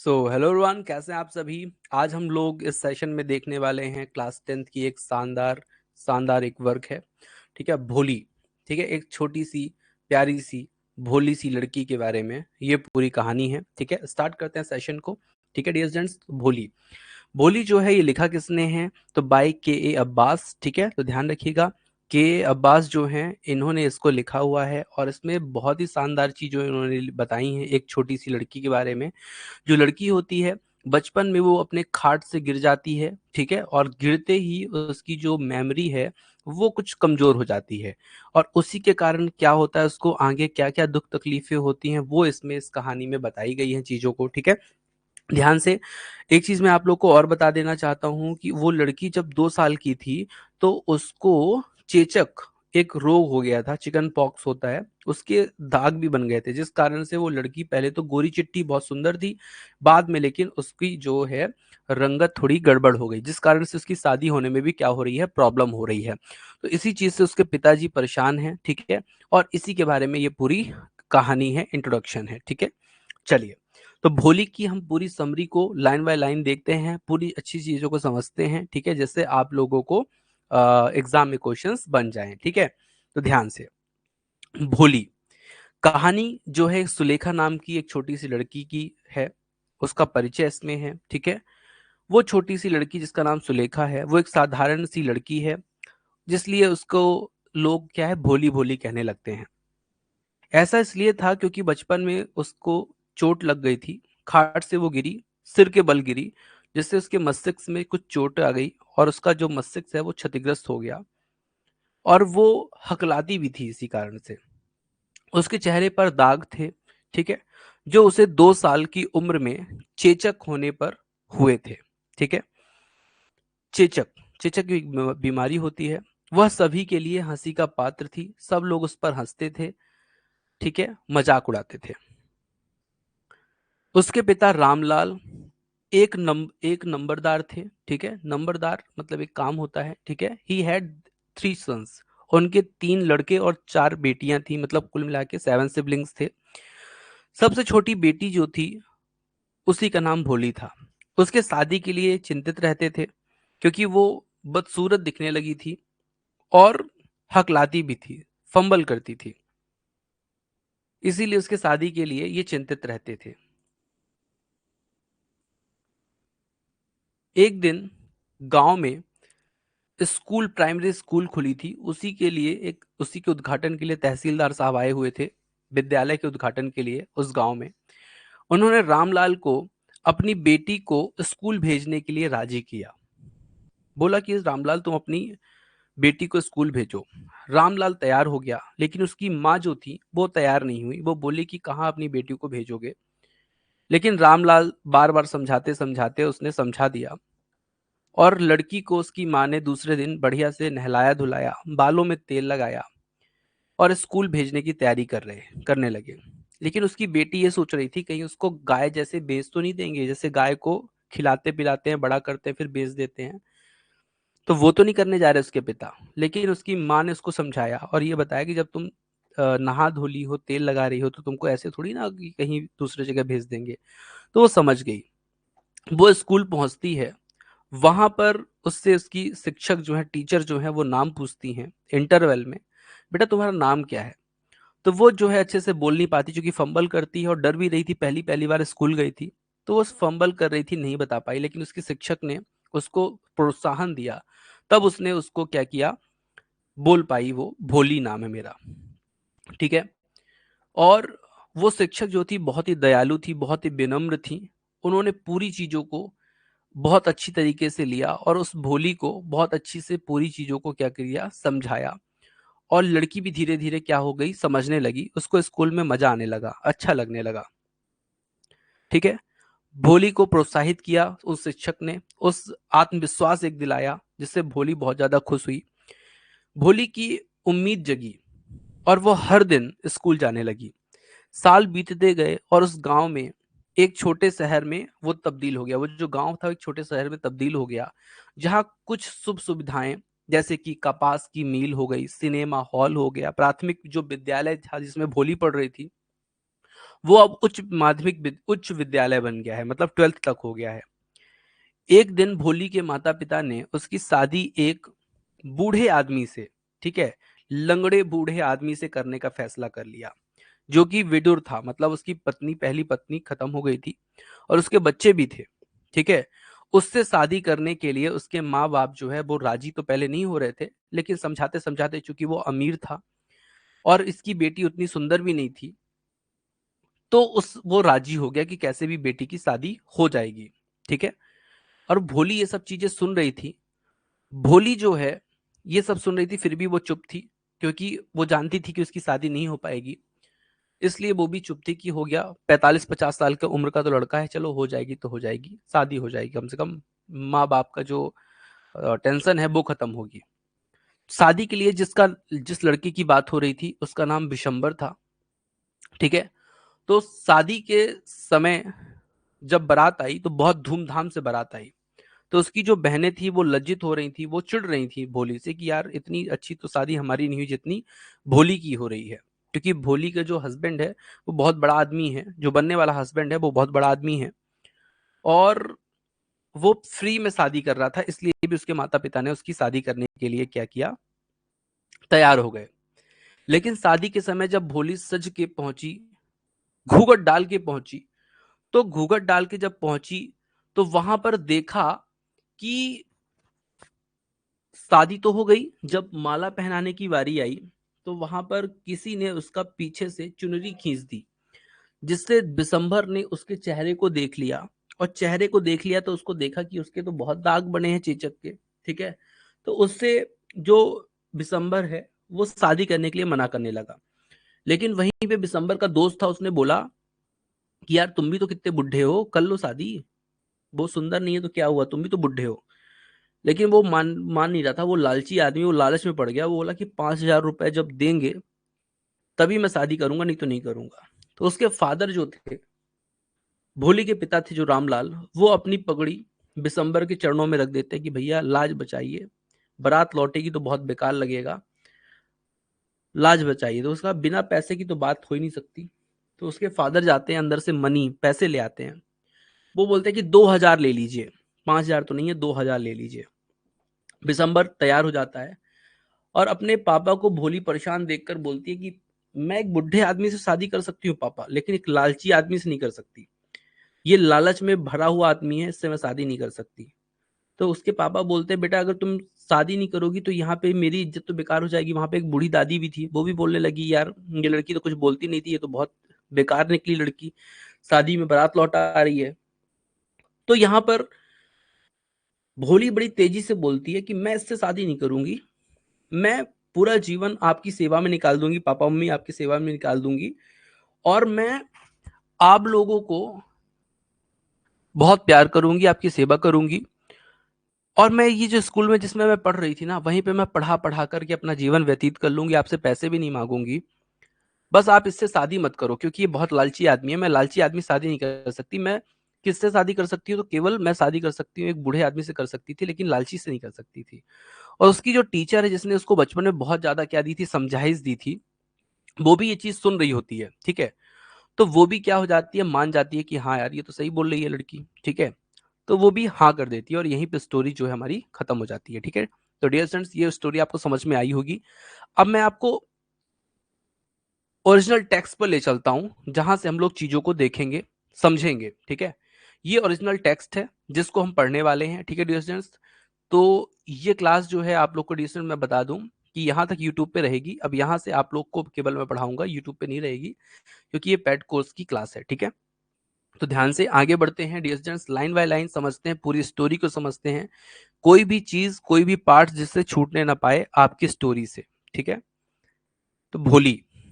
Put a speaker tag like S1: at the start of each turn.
S1: Hello everyone, कैसे हैं आप सभी। आज हम लोग इस सेशन में देखने वाले हैं क्लास 10th की एक शानदार शानदार एक वर्क है। ठीक है, भोली। ठीक है, एक छोटी सी प्यारी सी भोली सी लड़की के बारे में ये पूरी कहानी है। ठीक है, स्टार्ट करते हैं सेशन को। ठीक है डियर स्टूडेंट्स, भोली भोली जो है ये लिखा किसने है, तो बाय के ए अब्बास। ठीक है, तो ध्यान रखिएगा, के ए अब्बास जो हैं इन्होंने इसको लिखा हुआ है और इसमें बहुत ही शानदार चीज़ें इन्होंने बताई हैं एक छोटी सी लड़की के बारे में। जो लड़की होती है बचपन में वो अपने खाट से गिर जाती है। ठीक है, और गिरते ही उसकी जो मेमोरी है वो कुछ कमजोर हो जाती है और उसी के कारण क्या होता है, उसको आगे क्या क्या दुख तकलीफें होती हैं वो इसमें इस कहानी में बताई गई हैं चीजों को। ठीक है, ध्यान से एक चीज मैं आप लोग को और बता देना चाहता हूँ कि वो लड़की जब 2 साल की थी तो उसको चेचक एक रोग हो गया था, चिकन पॉक्स होता है, उसके दाग भी बन गए थे, जिस कारण से वो लड़की पहले तो गोरी चिट्टी बहुत सुंदर थी, बाद में लेकिन उसकी जो है रंगत थोड़ी गड़बड़ हो गई, जिस कारण से उसकी शादी होने में भी क्या हो रही है, प्रॉब्लम हो रही है। तो इसी चीज से उसके पिताजी परेशान हैं। ठीक है, और इसी के बारे में ये पूरी कहानी है, इंट्रोडक्शन है। ठीक है, चलिए, तो भोली की हम पूरी समरी को लाइन बाय लाइन देखते हैं, पूरी अच्छी चीजों को समझते हैं। ठीक है, जैसे आप लोगों को एग्जाम में क्वेश्चंस बन जाएं। ठीक है, तो ध्यान से, भोली कहानी जो है सुलेखा नाम की एक छोटी सी लड़की की है, उसका परिचय इसमें है। ठीक है, वो छोटी सी लड़की जिसका नाम सुलेखा है वो एक साधारण सी लड़की है, जिसलिए उसको लोग क्या है, भोली भोली कहने लगते हैं। ऐसा इसलिए था क्योंकि बचपन में उसको चोट लग गई थी, खाट से वो गिरी, सिर के बल गिरी, जिससे उसके मस्तिष्क में कुछ चोट आ गई और उसका जो मस्तिष्क है वो क्षतिग्रस्त हो गया और वो हकलाती भी थी। इसी कारण से उसके चेहरे पर दाग थे। ठीक है, जो उसे 2 साल की उम्र में चेचक होने पर हुए थे। ठीक है, चेचक चेचक की बीमारी होती है। वह सभी के लिए हंसी का पात्र थी, सब लोग उस पर हंसते थे। ठीक है, मजाक उड़ाते थे। उसके पिता रामलाल एक नंबरदार थे। ठीक है, नंबरदार मतलब एक काम होता है। ठीक है, ही हैड 3 सन्स, उनके 3 लड़के और 4 बेटियां थी, मतलब कुल मिला के 7 सिबलिंग्स थे। सबसे छोटी बेटी जो थी उसी का नाम भोली था। उसके शादी के लिए चिंतित रहते थे क्योंकि वो बदसूरत दिखने लगी थी और हकलाती भी थी, फंबल करती थी, इसीलिए उसके शादी के लिए ये चिंतित रहते थे। एक दिन गांव में स्कूल, प्राइमरी स्कूल खुली थी, उसी के उद्घाटन के लिए तहसीलदार साहब आए हुए थे, विद्यालय के उद्घाटन के लिए उस गांव में। उन्होंने रामलाल को अपनी बेटी को स्कूल भेजने के लिए राजी किया, बोला कि रामलाल तुम अपनी बेटी को स्कूल भेजो। रामलाल तैयार हो गया, लेकिन उसकी माँ जो थी वो तैयार नहीं हुई, वो बोली कि कहाँ अपनी बेटी को भेजोगे। लेकिन रामलाल बार बार समझाते समझाते उसने समझा दिया और लड़की को उसकी माँ ने दूसरे दिन बढ़िया से नहलाया धुलाया, बालों में तेल लगाया और स्कूल भेजने की तैयारी करने लगे। लेकिन उसकी बेटी ये सोच रही थी कहीं उसको गाय जैसे बेच तो नहीं देंगे, जैसे गाय को खिलाते पिलाते हैं, बड़ा करते हैं, फिर बेच देते हैं, तो वो तो नहीं करने जा रहे उसके पिता। लेकिन उसकी माँ ने उसको समझाया और ये बताया कि जब तुम नहा धोली हो, तेल लगा रही हो, तो तुमको ऐसे थोड़ी ना कि कहीं दूसरे जगह भेज देंगे। तो वो समझ गई। वो स्कूल पहुंचती है, वहां पर उससे उसकी शिक्षक जो है, टीचर जो है, वो नाम पूछती हैं इंटरवल में, बेटा तुम्हारा नाम क्या है। तो वो जो है अच्छे से बोल नहीं पाती, क्योंकि फंबल करती है और डर भी रही थी, पहली पहली बार स्कूल गई थी, तो वो फंबल कर रही थी, नहीं बता पाई। लेकिन उसकी शिक्षक ने उसको प्रोत्साहन दिया, तब उसने उसको क्या किया, बोल पाई, वो भोली नाम है मेरा। ठीक है, और वो शिक्षक जो थी बहुत ही दयालु थी, बहुत ही विनम्र थी। उन्होंने पूरी चीजों को बहुत अच्छी तरीके से लिया और उस भोली को बहुत अच्छी से पूरी चीजों को क्या किया, समझाया। और लड़की भी धीरे धीरे क्या हो गई, समझने लगी, उसको स्कूल में मजा आने लगा, अच्छा लगने लगा। ठीक है, भोली को प्रोत्साहित किया उस शिक्षक ने, उस आत्मविश्वास एक दिलाया, जिससे भोली बहुत ज्यादा खुश हुई। भोली की उम्मीद जगी और वो हर दिन स्कूल जाने लगी। साल बीतते गए और उस गांव में, एक छोटे शहर में वो तब्दील हो गया। वो जो गांव था एक छोटे शहर में तब्दील हो गया, जहां कुछ शुभ सुविधाएं, जैसे कि कपास की मिल हो गई, सिनेमा हॉल हो गया, प्राथमिक जो विद्यालय था जिसमें भोली पढ़ रही थी वो अब उच्च विद्यालय बन गया है, मतलब 12th तक हो गया है। एक दिन भोली के माता पिता ने उसकी शादी एक बूढ़े आदमी से, ठीक है, लंगड़े बूढ़े आदमी से करने का फैसला कर लिया, जो कि विदुर था, मतलब उसकी पत्नी, पहली पत्नी खत्म हो गई थी और उसके बच्चे भी थे, ठीक है। उससे शादी करने के लिए उसके माँ बाप जो है वो राजी तो पहले नहीं हो रहे थे, लेकिन समझाते समझाते, चूंकि वो अमीर था और इसकी बेटी उतनी सुंदर भी नहीं थी, तो उस वो राजी हो गया कि कैसे भी बेटी की शादी हो जाएगी, ठीक है। और भोली ये सब चीजें सुन रही थी। भोली जो है ये सब सुन रही थी, फिर भी वो चुप थी, क्योंकि वो जानती थी कि उसकी शादी नहीं हो पाएगी। इसलिए वो भी चुप थी कि हो गया, 45-50 साल का उम्र का तो लड़का है, चलो हो जाएगी तो हो जाएगी, शादी हो जाएगी, कम से कम माँ बाप का जो टेंशन है वो खत्म होगी। शादी के लिए जिस लड़की की बात हो रही थी उसका नाम बिशंबर था, ठीक है। तो शादी के समय जब बारात आई तो बहुत धूमधाम से बारात आई। तो उसकी जो बहनें थी वो लज्जित हो रही थी, वो चिढ़ रही थी भोली से कि यार इतनी अच्छी तो शादी हमारी नहीं हुई जितनी भोली की हो रही है, क्योंकि भोली का जो हस्बैंड है वो बहुत बड़ा आदमी है, जो बनने वाला हस्बैंड है वो बहुत बड़ा आदमी है, और वो फ्री में शादी कर रहा था, इसलिए भी उसके माता पिता ने उसकी शादी करने के लिए क्या किया, तैयार हो गए। लेकिन शादी के समय जब भोली सज के पहुंची, घूंघट डाल के पहुंची, तो घूंघट डाल के जब पहुंची तो वहां पर देखा कि शादी तो हो गई। जब माला पहनाने की बारी आई तो वहां पर किसी ने उसका पीछे से चुनरी खींच दी, जिससे बिशंभर ने उसके चेहरे को देख लिया, और चेहरे को देख लिया तो उसको देखा कि उसके तो बहुत दाग बने हैं चेचक के, ठीक है। तो उससे जो बिशंभर है वो शादी करने के लिए मना करने लगा। लेकिन वहीं पे बिशंभर का दोस्त था, उसने बोला कि यार तुम भी तो कितने बुढ़े हो, कर लो शादी, वो सुंदर नहीं है तो क्या हुआ, तुम भी तो बुढ़े हो। लेकिन वो मान मान नहीं रहा था, वो लालची आदमी, वो लालच में पड़ गया। वो बोला कि 5,000 रुपए जब देंगे तभी मैं शादी करूंगा, नहीं तो नहीं करूंगा। तो उसके फादर जो थे, भोली के पिता थे जो रामलाल, वो अपनी पगड़ी बिशंबर के चरणों में रख देते कि भैया लाज बचाइए, बारात लौटेगी तो बहुत बेकार लगेगा, लाज बचाइए। तो उसका बिना पैसे की तो बात हो ही नहीं सकती। तो उसके फादर जाते हैं अंदर से मनी पैसे ले आते हैं। वो बोलते हैं कि 2,000 ले लीजिए, 5,000 तो नहीं है, 2,000 ले लीजिए। बिशंबर तैयार हो जाता है और अपने पापा को भोली परेशान देखकर बोलती है कि मैं एक बुढ़े आदमी से शादी कर सकती हूँ पापा, लेकिन एक लालची आदमी से नहीं कर सकती। ये लालच में भरा हुआ आदमी है, इससे मैं शादी नहीं कर सकती। तो उसके पापा बोलते हैं बेटा अगर तुम शादी नहीं करोगी तो यहाँ पे मेरी इज्जत तो बेकार हो जाएगी। वहां पे एक बूढ़ी दादी भी थी, वो भी बोलने लगी यार ये लड़की तो कुछ बोलती नहीं थी, ये तो बहुत बेकार निकली लड़की, शादी में बारात लौटा आ रही है। तो यहाँ पर भोली बड़ी तेजी से बोलती है कि मैं इससे शादी नहीं करूंगी, मैं पूरा जीवन आपकी सेवा में निकाल दूंगी, पापा मम्मी आपकी सेवा में निकाल दूंगी, और मैं आप लोगों को बहुत प्यार करूंगी, आपकी सेवा करूंगी, और मैं ये जो स्कूल में जिसमें मैं पढ़ रही थी ना वहीं पे मैं पढ़ा पढ़ा करके अपना जीवन व्यतीत कर लूंगी, आपसे पैसे भी नहीं मांगूंगी। बस आप इससे शादी मत करो, क्योंकि ये बहुत लालची आदमी है, मैं लालची आदमी से शादी नहीं कर सकती। मैं किससे शादी कर सकती हूँ, तो केवल मैं शादी कर सकती हूँ एक बूढ़े आदमी से कर सकती थी, लेकिन लालची से नहीं कर सकती थी। और उसकी जो टीचर है जिसने उसको बचपन में बहुत ज्यादा क्या दी थी, समझाइश दी थी, वो भी ये चीज सुन रही होती है, ठीक है। तो वो भी क्या हो जाती है, मान जाती है कि हाँ यार ये तो सही बोल रही है लड़की, ठीक है। तो वो भी हाँ कर देती है और यहीं पे स्टोरी जो है हमारी खत्म हो जाती है, ठीक है। तो डियर स्टूडेंट्स ये स्टोरी आपको समझ में आई होगी। अब मैं आपको ओरिजिनल टेक्स्ट पर ले चलता हूं, जहां से हम लोग चीजों को देखेंगे, समझेंगे, ठीक है। ये ओरिजिनल टेक्स्ट है जिसको हम पढ़ने वाले हैं, ठीक है डियर स्टूडेंट्स। तो ये क्लास जो है आप लोग को डियर स्टूडेंट मैं बता दूं कि यहाँ तक यूट्यूब पे रहेगी। अब यहाँ से आप लोग को केवल मैं पढ़ाऊंगा, यूट्यूब पे नहीं रहेगी, क्योंकि ये पेड कोर्स की क्लास है, ठीक है। तो ध्यान से आगे बढ़ते हैं dear students, line by line समझते हैं, पूरी स्टोरी को समझते हैं। कोई भी चीज, कोई भी पार्ट जिससे छूटने ना पाए आपकी स्टोरी से, ठीक है। तो भोली